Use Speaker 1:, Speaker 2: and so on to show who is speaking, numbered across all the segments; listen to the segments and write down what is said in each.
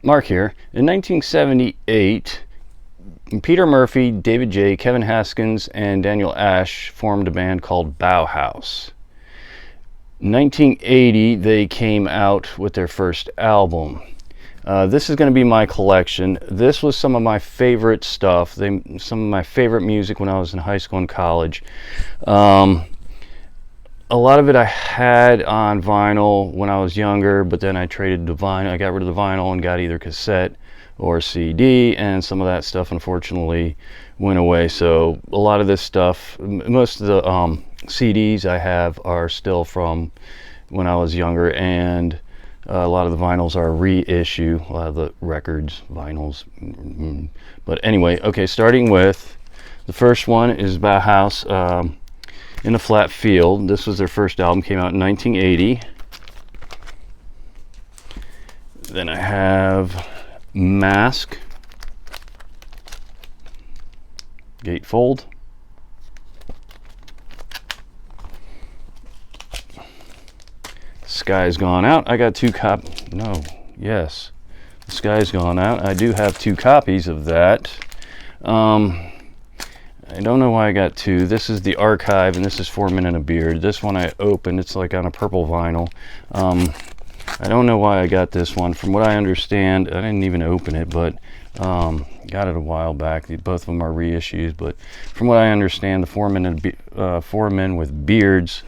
Speaker 1: Mark here. In 1978, Peter Murphy, David J., Kevin Haskins, and Daniel Ash formed a band called Bauhaus. In 1980, they came out with their first album. This is going to be my collection. This was some of my favorite stuff, some of my favorite music when I was in high school and college. A lot of it I had on vinyl when I was younger, but then I traded the vinyl. I got rid of the vinyl and got either cassette or CD, and some of that stuff unfortunately went away. So a lot of this stuff, most of the CDs I have are still from when I was younger, and a lot of the vinyls are reissue, a lot of the records, vinyls. But anyway, okay, starting with the first one is Bauhaus, In a Flat Field. This was their first album, came out in 1980. Then I have Mask, Gatefold. Sky's Gone Out. I got The Sky's Gone Out. I do have 2 copies of that. I don't know why I got 2. This is the Archive, and this is 4 Men and a Beard. This one I opened. It's like on a purple vinyl. I don't know why I got this one. From what I understand, I didn't even open it, but got it a while back. Both of them are reissues, but from what I understand, the 4 Men with Beards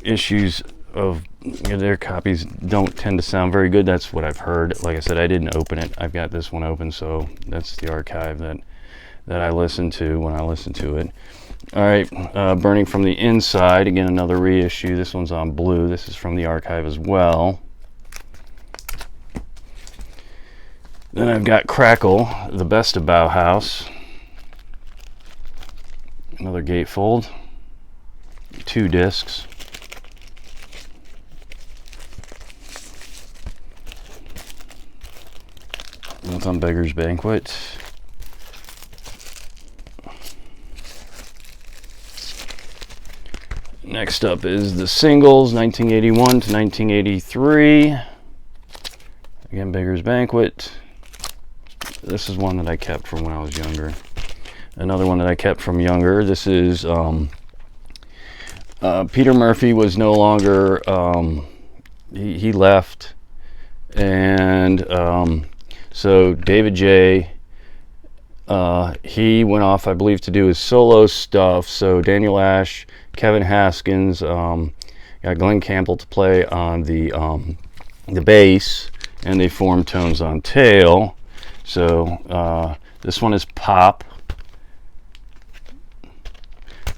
Speaker 1: issues of their copies don't tend to sound very good. That's what I've heard. Like I said, I didn't open it. I've got this one open, so that's the Archive that I listen to when I listen to it. All right, Burning from the Inside, again another reissue. This one's on blue. This is from the Archive as well. Then I've got Crackle, The Best of Bauhaus, another gatefold, 2 discs. That's on Beggar's Banquet. Next up is the singles, 1981 to 1983. Again, Beggar's Banquet. This is one that I kept from when I was younger. Another one that I kept from younger. This is Peter Murphy was no longer, he left. And so David J., he went off, I believe, to do his solo stuff. So Daniel Ash, Kevin Haskins, got Glenn Campbell to play on the bass, and they formed Tones on Tail. So this one is pop.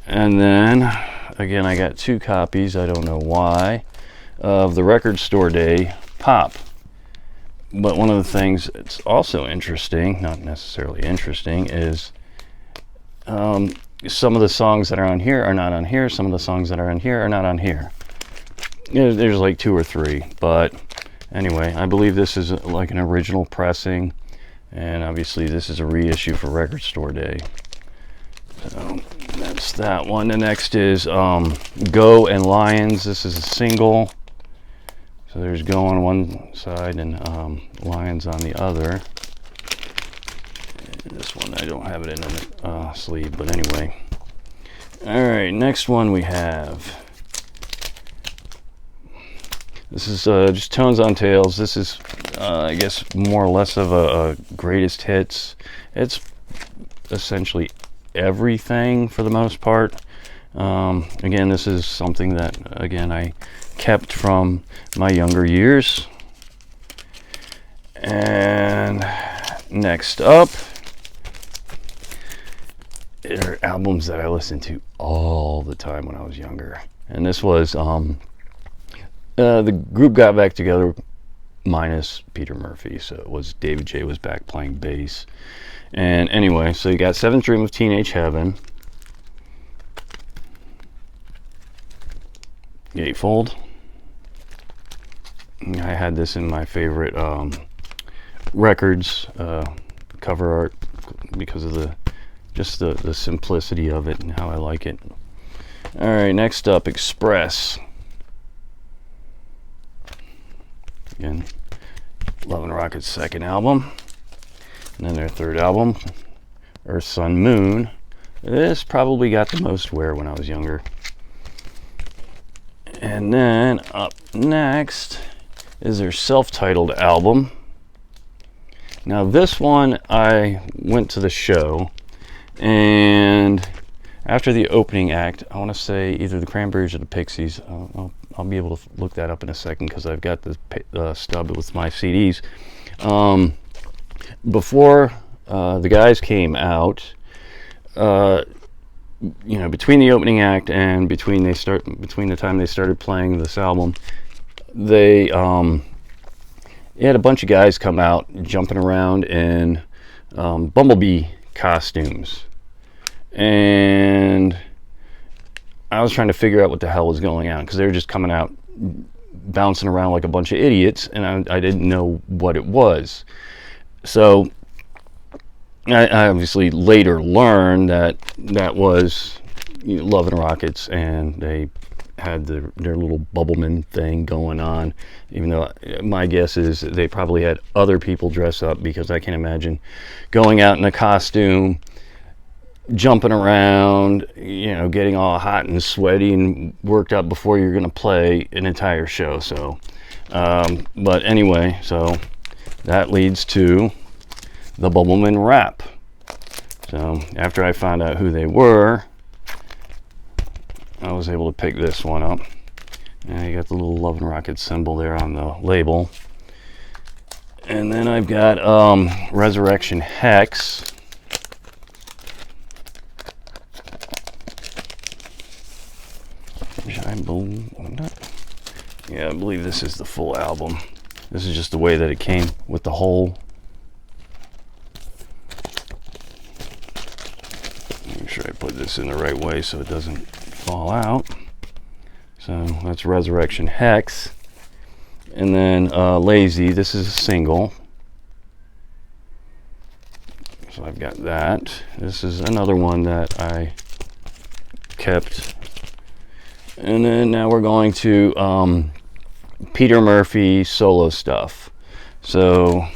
Speaker 1: And then again, I got 2 copies, I don't know why, of the Record Store Day pop. But one of the things that's also interesting, not necessarily interesting, is some of the songs that are on here are not on here. Some of the songs that are on here are not on here. There's like 2 or 3. But anyway, I believe this is like an original pressing. And obviously this is a reissue for Record Store Day. So that's that one. The next is Go and Lions. This is a single. So there's Go on one side and Lions on the other. And this one, I don't have it in the sleeve, but anyway. Alright, next one we have. This is just Tones on Tails. This is, I guess, more or less of a greatest hits. It's essentially everything for the most part. Again, this is something that, again, I kept from my younger years. And next up are albums that I listened to all the time when I was younger. And this was the group got back together minus Peter Murphy, so it was David J. was back playing bass. And anyway, so you got Seventh Dream of Teenage Heaven, Gatefold. I had this in my favorite records cover art because of the simplicity of it and how I like it. All right, next up, Express. Again, Love and Rockets' second album. And then their third album, Earth, Sun, Moon. This probably got the most wear when I was younger. And then up next is their self-titled album. Now this one, I went to the show, and after the opening act, I want to say either the Cranberries or the Pixies. I'll be able to look that up in a second because I've got the stub with my CDs. Before the guys came out, between the opening act and between the time they started playing this album, they had a bunch of guys come out jumping around in bumblebee costumes, and I was trying to figure out what the hell was going on because they were just coming out bouncing around like a bunch of idiots, and I didn't know what it was. So I obviously later learned that was Love and Rockets, and they had their little bubbleman thing going on, even though my guess is they probably had other people dress up, because I can't imagine going out in a costume, jumping around, getting all hot and sweaty and worked up before you're going to play an entire show. So but anyway, so that leads to the Bubbleman rap. So after I found out who they were, I was able to pick this one up. And you got the little Love and Rockets symbol there on the label. And then I've got Resurrection Hex. I believe this is the full album. This is just the way that it came with the whole. Make sure I put this in the right way so it doesn't fall out. So that's Resurrection Hex. And then Lazy, this is a single. So I've got that. This is another one that I kept. And then now we're going to Peter Murphy solo stuff. So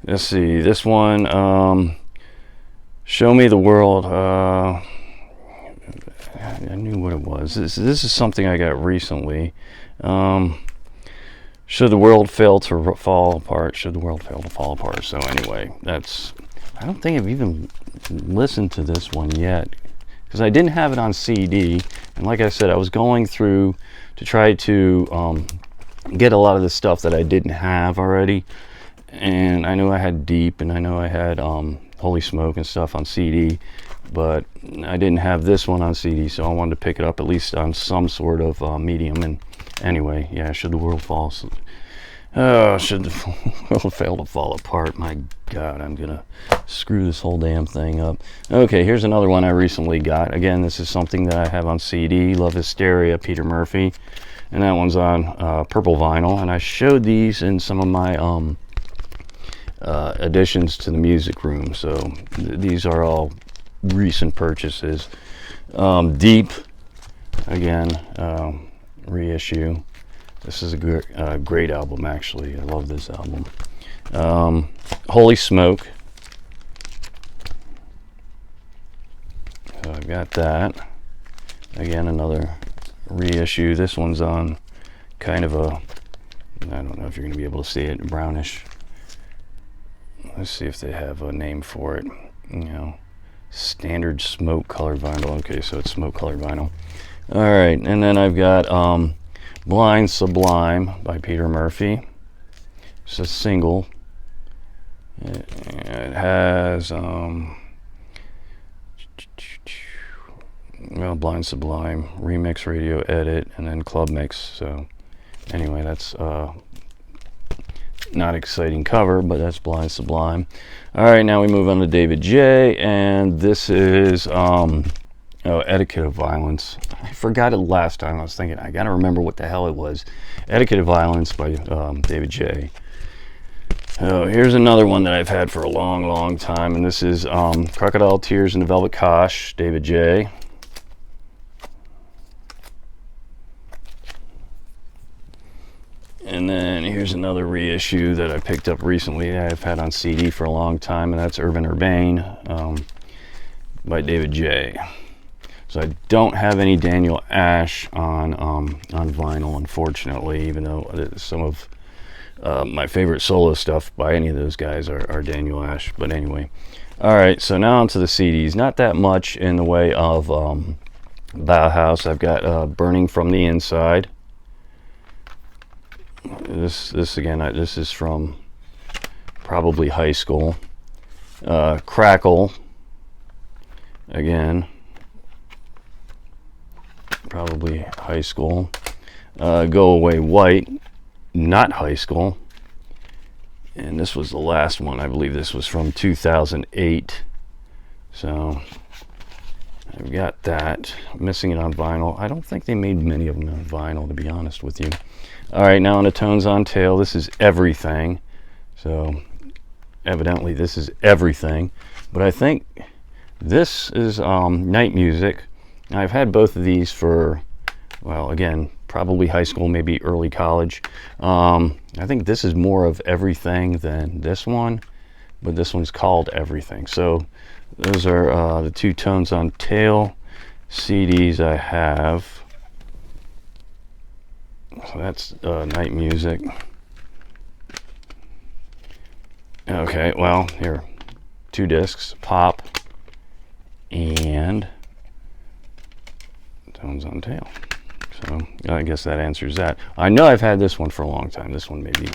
Speaker 1: let's see, this one, Show Me the World. I knew what it was. This is something I got recently. Should the world fail to fall apart? Should the world fail to fall apart? So anyway, I don't think I've even listened to this one yet, because I didn't have it on CD. And like I said, I was going through to try to get a lot of the stuff that I didn't have already. And I knew I had Deep, and I know I had Holy Smoke and stuff on CD, but I didn't have this one on CD, so I wanted to pick it up at least on some sort of medium. And anyway, yeah, Should the World Fall? Should the world fail to fall apart? My God, I'm gonna screw this whole damn thing up. Okay, here's another one I recently got. Again, this is something that I have on CD. Love Hysteria, Peter Murphy, and that one's on purple vinyl. And I showed these in some of my additions to the music room. So these are all recent purchases. Deep, again, reissue. This is a great album, actually. I love this album. Holy Smoke. So I've got that. Again, another reissue. This one's on kind of a, I don't know if you're going to be able to see it, brownish. Let's see if they have a name for it. Standard smoke colored vinyl. Okay, so it's smoke colored vinyl. All right, and then I've got Blind Sublime by Peter Murphy. It's a single. It has Blind Sublime, remix, radio edit, and then club mix. So anyway, that's not exciting cover, but that's Blind Sublime. All right, now we move on to David J, and this is Etiquette of Violence. I forgot it last time. I was thinking, I gotta remember what the hell it was. Etiquette of Violence by David J. Here's another one that I've had for a long time, and this is Crocodile Tears in the Velvet Kosh, David J. And then here's here's another reissue that I picked up recently. I've had on CD for a long time, and that's Urban Urbane by David J. So I don't have any Daniel Ash on vinyl, unfortunately, even though some of my favorite solo stuff by any of those guys are Daniel Ash. But anyway, all right, so now onto the CDs. Not that much in the way of Bauhaus. I've got Burning from the Inside. This again, this is from probably high school. Crackle, again, probably high school. Go Away White, not high school. And this was the last one. I believe this was from 2008. So I've got that. I'm missing it on vinyl. I don't think they made many of them on vinyl, to be honest with you. All right, now on the Tones on Tail, this is Everything. So evidently this is Everything. But I think this is Night Music. Now, I've had both of these for, well, again, probably high school, maybe early college. I think this is more of Everything than this one, but this one's called Everything. So those are the two Tones on Tail CDs I have. So that's Night Music. Okay, well, here, 2 discs, Pop and Tones on Tail. So I guess that answers that. I know I've had this one for a long time. This one maybe,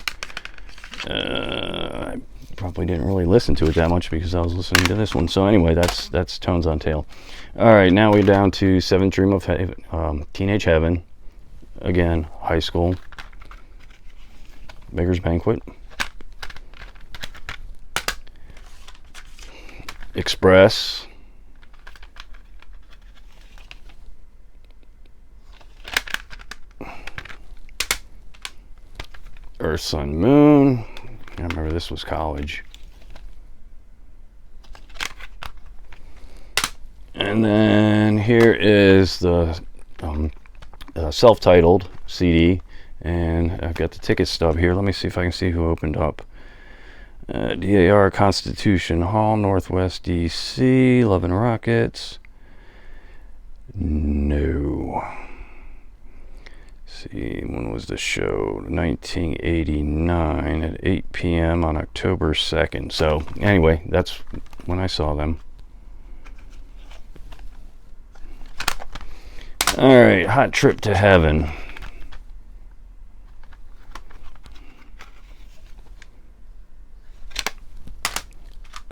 Speaker 1: I probably didn't really listen to it that much because I was listening to this one. So anyway, that's Tones on Tail. All right, now we're down to Seventh Dream of Teenage Heaven. Again, high school. Beggar's Banquet. Express. Earth, Sun, Moon. I remember this was college. And then here is the self-titled CD, and I've got the ticket stub here. Let me see if I can see who opened up. DAR, Constitution Hall, Northwest DC, Love and Rockets. No. See, when was the show? 1989 at 8 p.m. on October 2nd. So anyway, that's when I saw them. All right, Hot Trip to Heaven.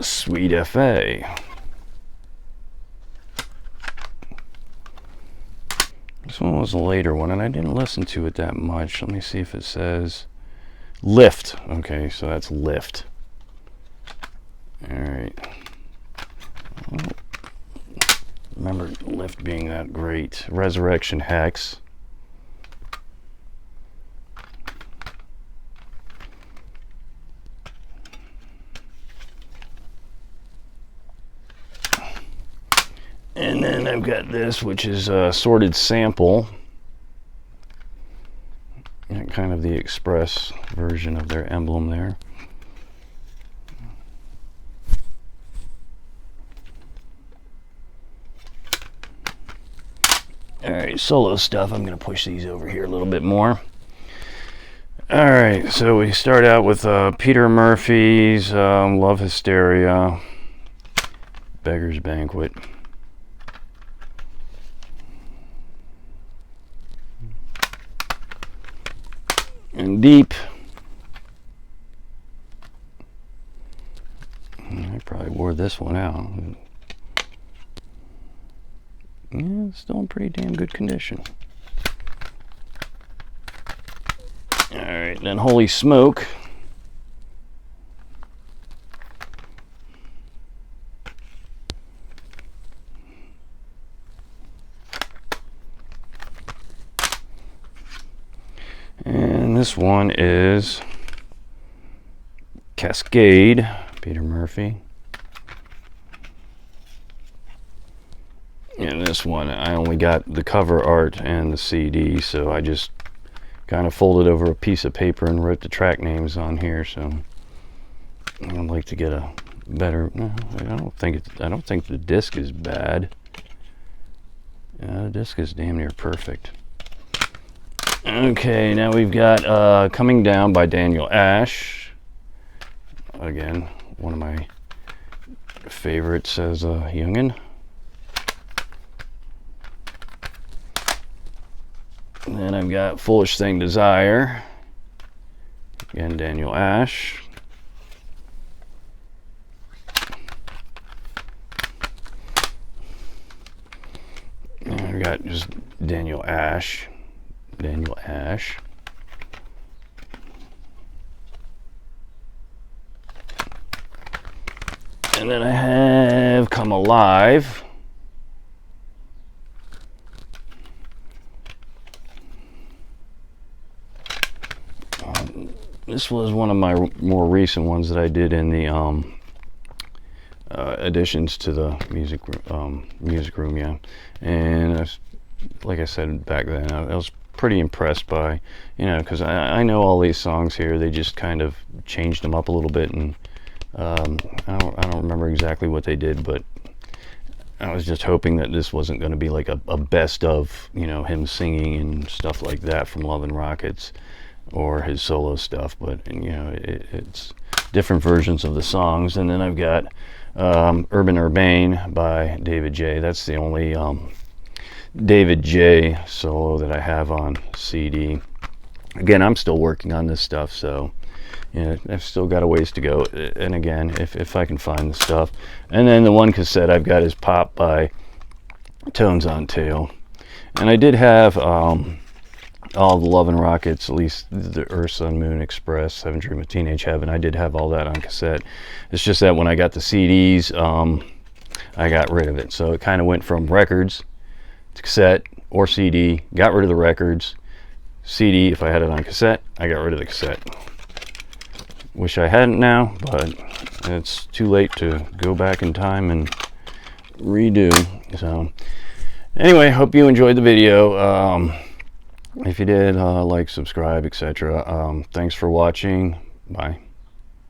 Speaker 1: Sweet FA. This one was a later one, and I didn't listen to it that much. Let me see if it says Lift. Okay, so that's Lift. All right. Remember Lift being that great. Resurrection Hex. And then I've got this, which is a Sorted Sample. And kind of the Express version of their emblem there. Alright, solo stuff. I'm going to push these over here a little bit more. Alright, so we start out with Peter Murphy's Love Hysteria, Beggar's Banquet. And Deep. I probably wore this one out. Yeah, it's still in pretty damn good condition. Alright, then Holy Smoke. And this one is Cascade, Peter Murphy. And this one, I only got the cover art and the CD, so I just kind of folded over a piece of paper and wrote the track names on here. So I'd like to get a better. I don't think the disc is bad. The disc is damn near perfect. Okay, now we've got Coming Down by Daniel Ash. Again, one of my favorites as a youngin'. And then I've got Foolish Thing Desire. Again, Daniel Ash. And I've got just Daniel Ash. Daniel Ash. And then I have Come Alive. This was one of my more recent ones that I did in the additions to the music room, yeah. And like I said back then, I was pretty impressed by, because I know all these songs here. They just kind of changed them up a little bit, and I don't remember exactly what they did, but I was just hoping that this wasn't going to be like a best of, him singing and stuff like that from Love and Rockets or his solo stuff, but it's different versions of the songs. And then I've got Urban Urbane by David J. That's the only David J solo that I have on CD. Again, I'm still working on this stuff, so I've still got a ways to go. And again, if I can find the stuff. And then the one cassette I've got is Pop by Tones on Tail. And I did have all the Love and Rockets, at least the Earth, Sun, Moon, Express, Seven Dream of Teenage Heaven. I did have all that on cassette. It's just that when I got the CDs, I got rid of it. So it kind of went from records to cassette or CD, got rid of the records. CD, if I had it on cassette, I got rid of the cassette. Wish I hadn't now, but it's too late to go back in time and redo. So anyway, hope you enjoyed the video. If you did, like, subscribe, etc. Thanks for watching. Bye.